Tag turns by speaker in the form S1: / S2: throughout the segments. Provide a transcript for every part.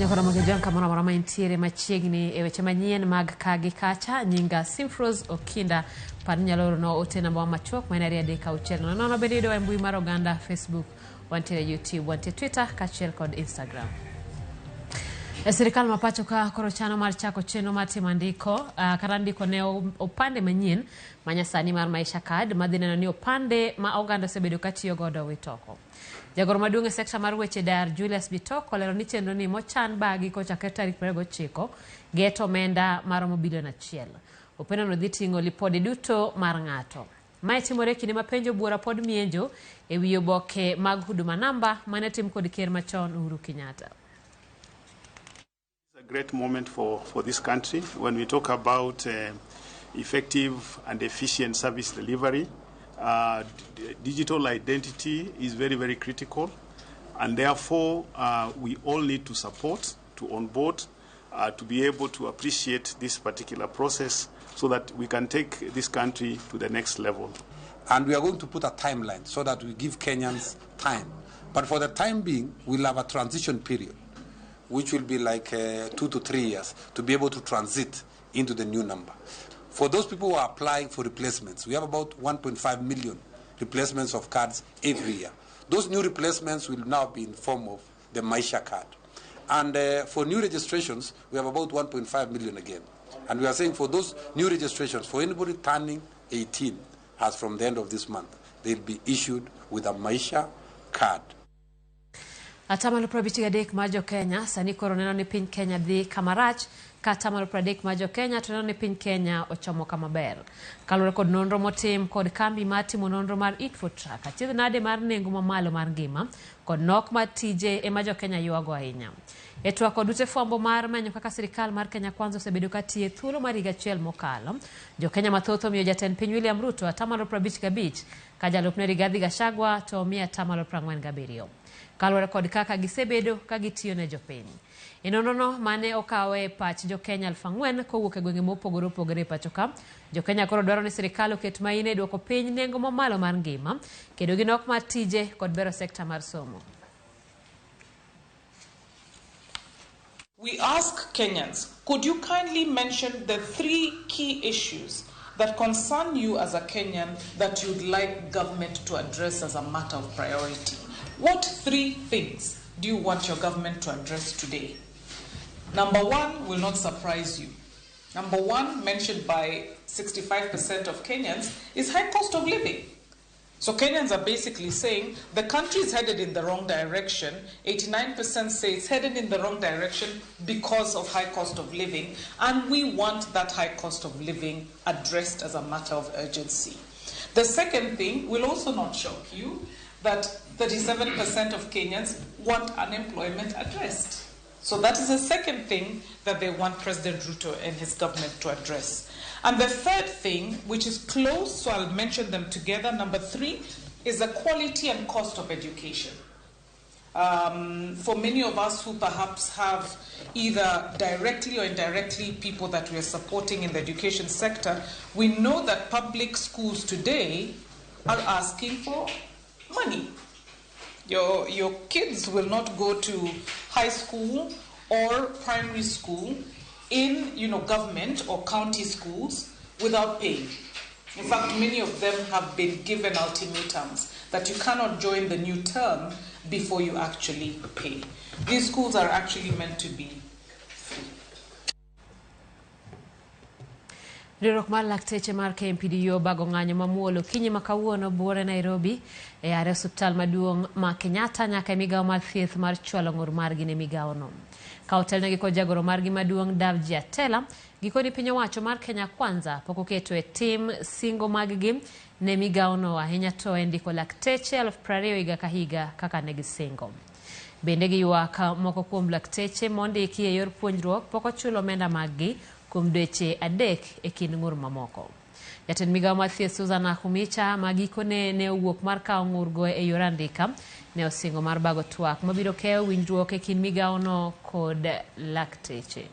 S1: Ramogi Tv kama mara intiere machiegni e weche manyien mag kagi kacha nyinga Simfros Okinda parnyaloro no ote namba machuok manari adeka uchel no bende do mbui mar oganda Facebook wantiere YouTube wantiere Twitter kachiel kod Instagram. Serikal mapacho ka koro chano mar chako chenro mar timo ndiko kata ndiko ne opande manyien manyasani mar maisha card madhineno ni opande ma oganda osebedo katiyo godo witoko. Jagoro maduong' e sekta mar weche Dar Julius Bitoko olero ni chenro ni mochan bagi kochakre tarik 29 geto omenda maromo bilion 1. Opendo no dhi ting'o lipode duto mar ng'ato. Mae timore kinde ma penjo buora pod mienjo e wi oboke mag huduma namba mane tim kod ker machon Uhuru Kenyatta.
S2: It's a great moment for this country when we talk about effective and efficient service delivery. Digital identity is very, very critical, and therefore we all need to support, to onboard, to be able to appreciate this particular process so that we can take this country to the next level.
S3: And we are going to put a timeline so that we give Kenyans time. But for the time being, we'll have a transition period, which will be like 2 to 3 years to be able to transit into the new number. For those people who are applying for replacements, we have about 1.5 million replacements of cards every year. Those new replacements will now be in form of the Maisha card. And for new registrations, we have about 1.5 million again. And we are saying for those new registrations, for anybody turning 18, as from the end of this month, they'll be issued with a Maisha card.
S1: Atamalo probiti gadek majo Kenya, sani koroneno ni piny Kenya dhi kamarach, katamalo pradek majo Kenya, toneno ni piny Kenya ochomo kamaber. Kalure kod nonro motim kod kambi matimo nonro mar Eat for Track, achiedh nade mar nengo mamalo mar ngima, kod nok mar tije e majo Kenya yuago ahinya. Etwa kod ute fwambo mar manyo kaka sirikal mar Kenya Kwanza osebedo katiye thuolo mar higa achiel mokalo, jo Kenya mathoth omiyo jatend piny William Ruto atamalo 55, ka jalupne Rigathi Gachagua to omiyo atamalo 47. Kalure kod kaka gisebedo ka gitiyo ne jopiny. Inonono mane okawe pach jo Kenya 4,000 kowuok e gwenge mopogore opogore pacho ka. Jo Kenya koro dwaro ni sirikal oket maine duoko piny nengo mamalo mar ngima, kedo gi nok mar tije kod bero sekta mar somo.
S4: We ask Kenyans, could you kindly mention the 3 key issues that concern you as a Kenyan that you'd like government to address as a matter of priority? What 3 things do you want your government to address today? Number 1 will not surprise you. Number 1, mentioned by 65% of Kenyans, is high cost of living. So Kenyans are basically saying the country is headed in the wrong direction. 89% say it's headed in the wrong direction because of high cost of living, and we want that high cost of living addressed as a matter of urgency. The second thing will also not shock you, that 37% of Kenyans want unemployment addressed. So that is the second thing that they want President Ruto and his government to address. And the third thing, which is close, so I'll mention them together, number 3, is the quality and cost of education. For many of us who perhaps have either directly or indirectly people that we are supporting in the education sector, we know that public schools today are asking for money. Your kids will not go to high school or primary school in government or county schools without paying. In fact, many of them have been given ultimatums that you cannot join the new term before you actually pay. These schools are actually meant to be free.
S1: Riwruok mar lakteche mar KMPDU bago ng'anyo mamuolo kinyi makawuono buore Nairobi e are osiptal maduong' ma Kenyatta nyaka migawo mar thieth mar chwalo ng'ur margi ne migawo no. Ka otelnegi kod jagoro margi maduong' Davji Atela, gikoni piny owacho mar Kenya Kwanza pok oketo e tim singo mag-gi ne migawo no, ahinya to e ndiko lakteche 20,000 higa ka higa kaka ne gisingo. Bende giywak moko kuom lakteche mondiki e yor puonjruok pok ochulo omenda mag-gi kuom dweche 3 e kind ng'ur mamoko. Jatend migawo mar thieth Susan Nakhumicha ma gikone ne owuok mar kawo ng'urgo e yor andika ne osingo mar bago twak mabiro keyo winjruok e kind migawo no kod lakteche.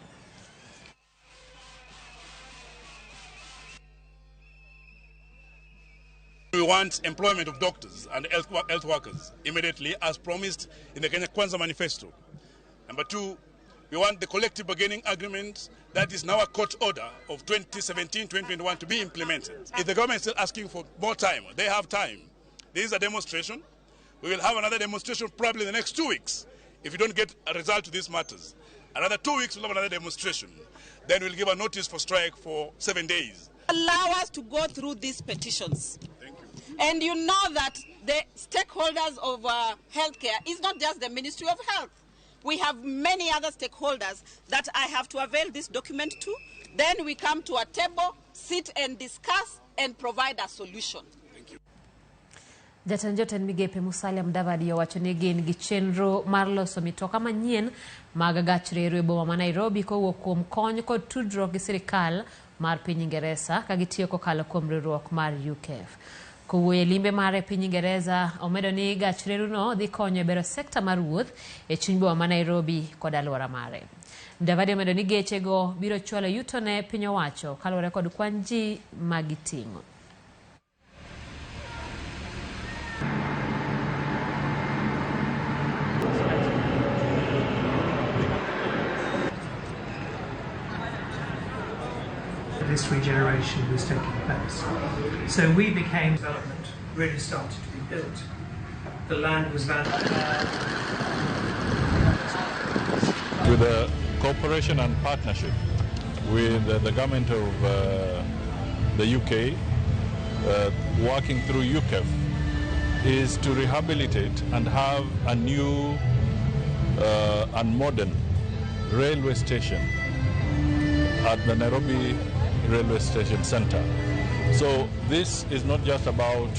S5: We want employment of doctors and health workers immediately, as promised in the Kenya Kwanza Manifesto. Number 2, We want the collective bargaining agreement that is now a court order of 2017-2021 to be implemented. If the government is still asking for more time, they have time. This is a demonstration. We will have another demonstration probably in the next 2 weeks if we don't get a result to these matters. Another 2 weeks, we'll have another demonstration. Then we'll give a notice for strike for 7 days.
S6: Allow us to go through these petitions.
S5: Thank you.
S6: And you know that the stakeholders of healthcare is not just the Ministry of Health. We have many other stakeholders that I have to avail this document to. Then we come to a table, sit and discuss and provide a solution.
S1: Jatend joten migepe Musalia Mudavadi owacho ni gin gi chenro mar loso mitoka manyien mag gach reru e boma ma Nairobi kowuok kuom kony kod tudruok gi sirikal mar piny Ingereza ka gitiyo kokalo kuom riwruok mar UKF. Kowuoyo e limbe mare piny Ingereza omedo ni gach reru no dhi konyo e bero sekta mar wuoth e chuny boma ma Nairobi kod alwora mare. Mudavadi omedo ni gechego biro chwalo yuto ne piny owacho kaluwore kod kwan ji ma giting'o.
S7: This regeneration was taking place. So we became development, really started to be built. The land was valued.
S8: With a cooperation and partnership with the government of the UK, working through UKF, is to rehabilitate and have a new and modern railway station at the Nairobi Railway Station Center. So this is not just about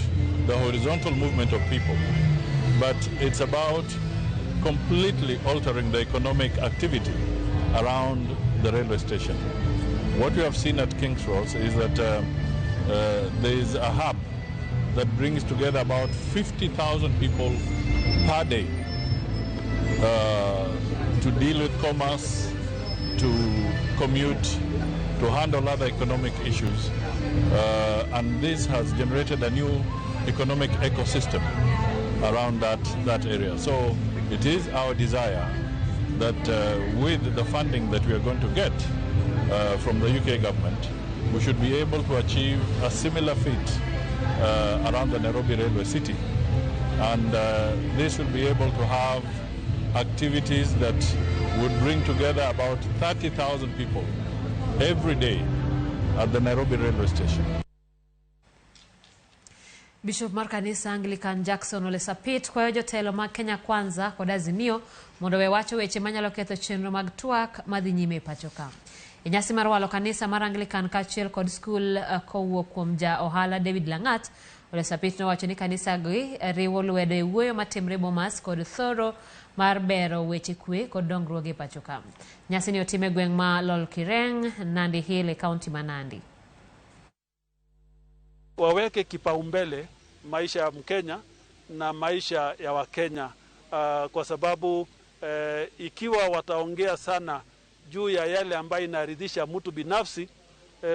S8: the horizontal movement of people, but it's about completely altering the economic activity around the railway station. What we have seen at King's Cross is that there is a hub that brings together about 50,000 people per day to deal with commerce, to commute, to handle other economic issues, and this has generated a new economic ecosystem around that area. So it is our desire that with the funding that we are going to get from the UK government, we should be able to achieve a similar feat around the Nairobi Railway City. And this will be able to have activities that would bring together about 30,000 people every day at the Nairobi railway station.
S1: Bishop mar kanisa Anglican Jackson Ole Sapit kwayo jotelo mag Kenya Kwanza kod Azimio mondo wewacho weche manyalo ketho chenro mag twak madhi nyime e pacho ka. E nyasi mar walo kanisa mar Anglican kaachiel kod skul kowuok kuom ja ohala David Langat, Ole Sapit nowacho ni kanisa gi riwo lwedo e wuoyo matimre Bomas kod thoro mar bero weche kwe kod dongruok e pacho ka. Nyasi ni otime gweng' ma Lol Kireng, Nandi Hill, kaunti ma Nandi.
S9: Waweke kipaumbele maisha ya Mkenya na maisha ya Wakenya, kwa sababu ikiwa wataongea sana juu ya yale ambayo inaridhisha mtu binafsi,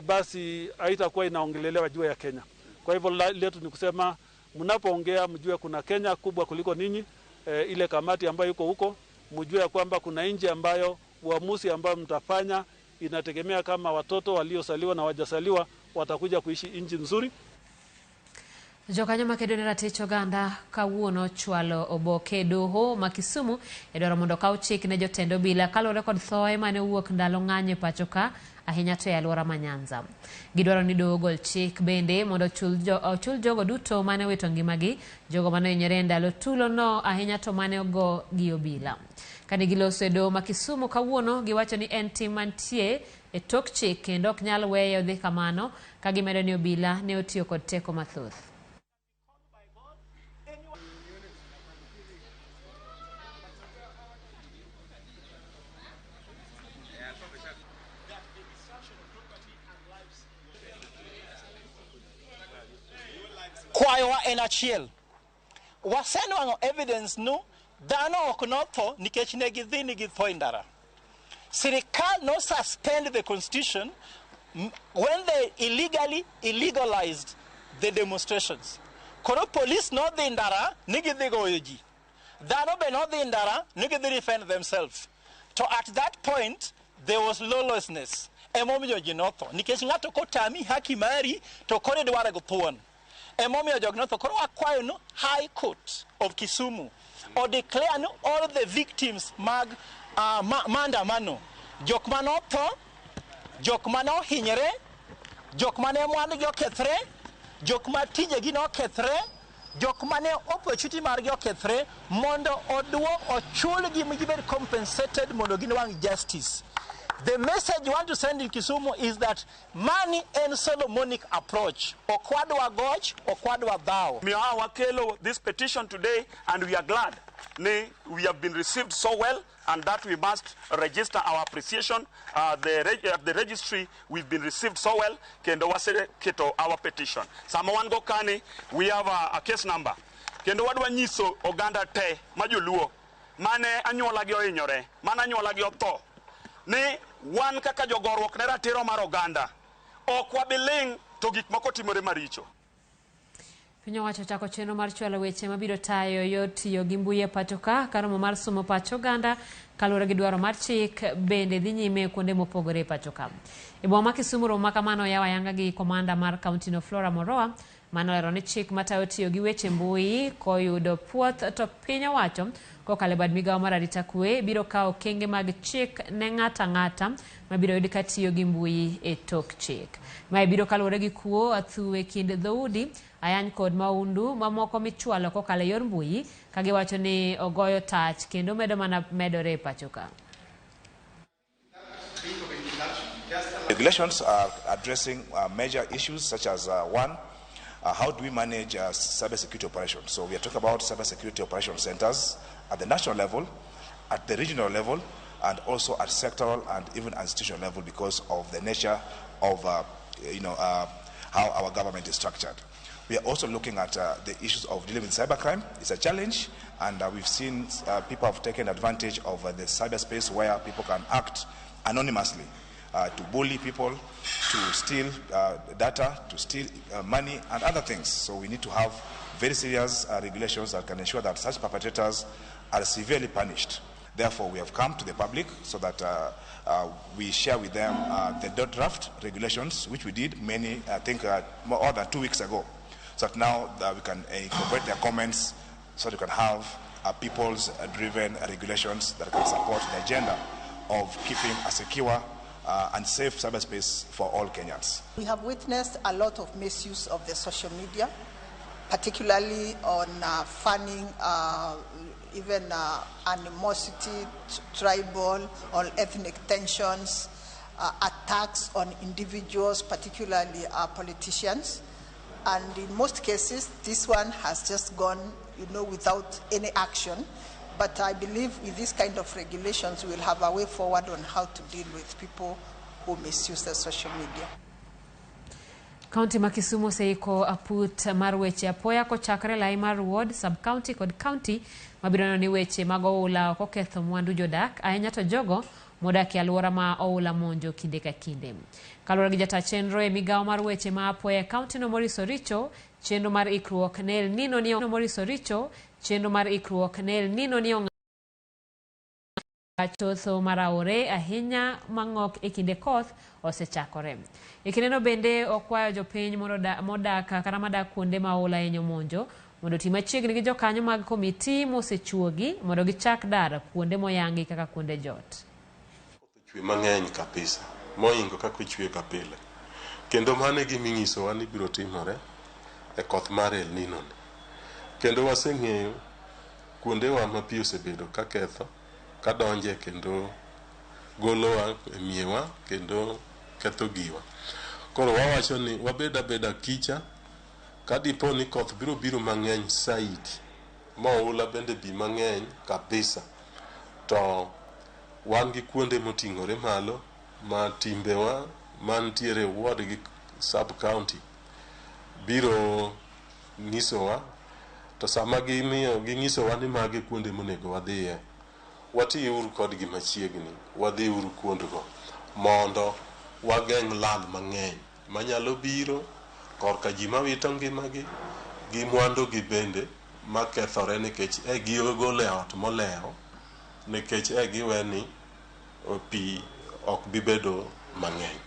S9: basi haitakuwa inaongelelewa juu ya Kenya. Kwa hivyo letu ni kusema mnapoongea mjue kuna Kenya kubwa kuliko ninyi, ile kamati ambayo yuko huko, mjue kwamba kuna nchi ambayo uamuzi ambao mtafanya inategemea kama watoto waliosaliwa na wajasaliwa watakuja kuishi nchi nzuri.
S1: Jokanyo makedo ratich oganda kawuono chwalo oboke doho ma Kisumu e dwaro mondo kaw chik ne jotendo bila kalore kod thoe mane wuok ndalo ng'anyo pacho ka ahinya to e alwora ma Nyanza. Gidwaro ni doho gol chik bende mondo chul jogo duto mane wito ngimagi, jogo mane hinyore ndalo tulo no ahinya to mane ogo gi obila. Kane giloso e doho ma Kisumu kawuono, giwacho ni en tim mantie e tok chik kendo ok nyal weyo dhi kamano, ka gimedo ni obila ne otiyo kod teko mathoth.
S10: Kwayowa en achiel. Wasenwang'o evidence no dhano ok notho nikech ne gidhi ni githo e ndara. Sirikal no suspend the constitution when they illegalized the demonstrations. Koro police no dhi ndara ni gidhi goyo ji. Dhano be no dhi ndara ni gidhi defend themselves. To at that point, there was lawlessness. Emomiyo jinotho. Nikech ng'ato kotami haki mari, to kore dware go thuon. Emomiyo jognotho. Koro akwayo no High Court of Kisumu or declare no all the victims mag maandamano. Jok manotho, jok mano hinyre, jok mane mwangi okethre, jok matijegi nokethre, jok mane opportunity margi okethre, mondo ochulgi gibed compensated mondo ginwang justice. The message you want to send in Kisumu is that money and Solomonic approach. Okwadwa goch, okwadwa thou.
S11: Wakelo this petition today, and we are glad. We have been received so well, and that we must register our appreciation. The registry, we've been received so well. Kendo wasere keto our petition. Samawan Gokani, we have a case number. Kendo wadwa nyiso oganda te majoluo mane anyuola gi ohinyore, mane anyuola gi otho. Ni wan kaka jogorruok ne ratiro mar oganda ok wabiling to gik moko timore maricho.
S1: Piny owacho chako chenro mar chwalo weche mabiro tayo yot tiyo gi mbui e pacho ka karomo mar somo pach oganda kaluwore gi dwaro mar chik bende dhi nyime kuonde mopogore e pacho ka. E boma ma Kisumu romo makamano yawa yanga gi komanda mar kaunti no Flora Moroa manolero ni chik matayo tiyo gi weche mbui koyudo puoth to piny owacho kokale bad migawo mar arita kwe biro kawo okenge mag chik ne ng'ata ng'ata mabiro yudi ka tiyo gi mbui e tok chik. Mae biro kaluwore gi kuo athuwe kind dhoudi ayany kod maundu mamoko michwalo kokale yor mbui kagiwacho ni ogoyo tach kendo medo mana medore e pacho ka.
S12: Regulations are addressing major issues such as one, how do we manage cybersecurity operations? So we are talking about cybersecurity operation centers at the national level, at the regional level, and also at sectoral and even institutional level because of the nature of how our government is structured. We are also looking at the issues of dealing with cybercrime. It's a challenge, and we've seen people have taken advantage of the cyberspace where people can act anonymously to bully people, to steal data, to steal money and other things. So we need to have very serious regulations that can ensure that such perpetrators are severely punished. Therefore, we have come to the public so that we share with them the draft regulations, which we did I think more than 2 weeks ago. So that now we can incorporate their comments so that we can have people's driven regulations that can support the agenda of keeping a secure and safe cyberspace for all Kenyans.
S13: We have witnessed a lot of misuse of the social media, particularly on fanning even animosity, tribal or ethnic tensions, attacks on individuals, particularly politicians. And in most cases, this one has just gone, without any action. But I believe with this kind of regulations, we'll have a way forward on how to deal with people who misuse the social media.
S1: County ma Kisumu seiko aput mar weche apoya kochakre lai mar ward, sub-county kod county mabiro ni weche mag oula koketho mwandu jodak, ahinya to jogo modak e alwora ma oula monjo kinde ka kinde. Kaluwore gi jata chenro e migawo mar weche ma apoya e county no Moriso Richo, chenro mar ikruok ne El Nino ni Moriso Richo, chenro mar ikruok ne El Nino ni chotho maraore ahinya mang'ok e kinde koth osechakore. E kindeno bende okwayo jopiny modak kata madak kuonde ma oula hinyo monjo mondo oti machiegni gi jokanyo mag komiti mosechuogi mondo gichak dar kuonde moyangi kaka kuonde jot.
S14: Chwe mang'eny kabisa, moingo kaka chwe kapile. Kendo mane giminyisowa ni biro timore e koth mar El Nino ni. Kendo waseng'eyo kuondewa ma pi osebedo ka ketho, ka donje kendo golowa e miewa kendo ketho giwa. Koro wawacho ni wabeda beda kicha ka dipo ni koth biro mang'eny saidi ma oula bende bi mang'eny kabisa, to wan gi kuonde moting'ore malo ma timbewa mantiere ward gi sub county biro nyisowa, to sama ginyisowa ni magi kuonde monego wadhiye, wati uru kodgi machiegni, wadhi uru kuondgo mondo wageng' lal mang'eny manyalo biro korka ji mawito ngimagi gi mwandugi bende makethore nikech gigole ot moleo, nikech giwe ni pi ok bibedo mang'eny.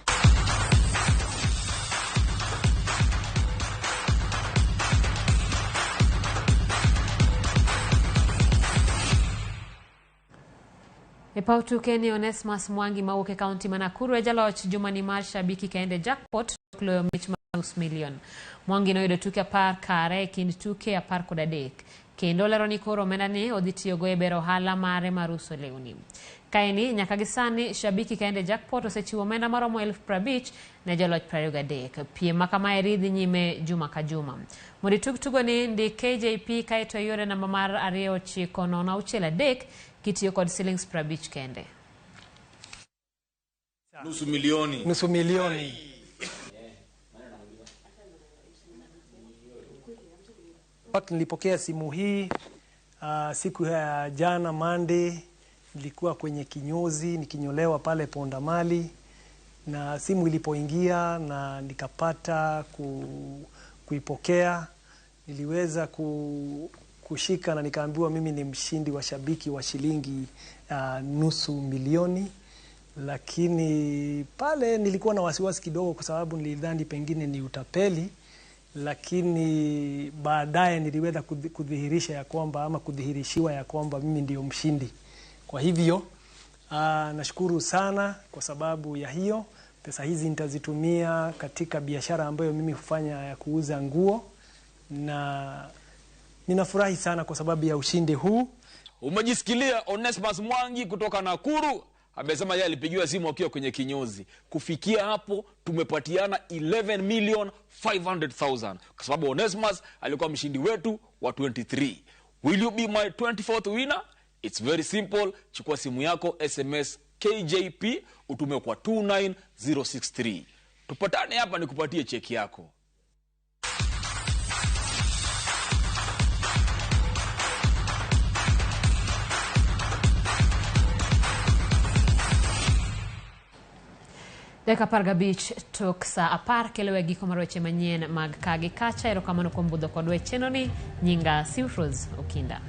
S1: Epautu Keni Onesmus Mwangi mawuok e kaunti ma Nakuru e jaloch jumani mar shabiki kaende jackpot loyo mich mar $5 million. Mwangi noyudo tuke 10 kare e kind tuke 13 kendo lero ni koro omenda ni odhi tiyogo e bero ohala mare mar uso lewni. Kaeni nyaka gisani shabiki kaende jackpot osechiwo omenda maromo 50,000 ne jaloch 23. Piem makamae ridhi nyime juma ka juma. Mondi tugo ni ndi KJP kaeto yore namba mar 2963 kitiyo kod shillings 50 kende.
S15: Nusu milioni.
S7: Nilipokea simu hii siku ya jana Monday, nilikuwa kwenye kinyozi nikinyolewa pale Pondamali, na simu ilipoingia na nikapata kuipokea, niliweza kushika na nikaambiwa mimi ni mshindi wa shabiki wa shilingi nusu milioni. Lakini pale nilikuwa na wasiwasi kidogo kwa sababu nilidhani pengine ni utapeli, lakini baadaye niliweza kudhihirisha ya kwamba ama kudhihirishiwa ya kwamba mimi ndio mshindi. Kwa hivyo nashukuru sana kwa sababu ya hiyo. Pesa hizi nitazitumia katika biashara ambayo mimi hufanya ya kuuza nguo, na ninafurahi sana kwa sababu ya ushindi huu.
S15: Umejisikilia Onesmus Mwangi kutoka Nakuru amesema yeye alipigiwa simu akiwa kwenye kinyozi. Kufikia hapo tumepatiana 11,500,000 kwa sababu Onesmus alikuwa mshindi wetu wa 23. Will you be my 24th winner? It's very simple. Chukua simu yako, SMS KJP utume kwa 29063. Tupatane hapa nikupatie cheki yako.
S1: Deka parga beach tok sa apar kelewe giko mar weche manyien mag kagi kacha. Erokamano kuom budho kod wecheno ni nyinga Simfroz Okinda.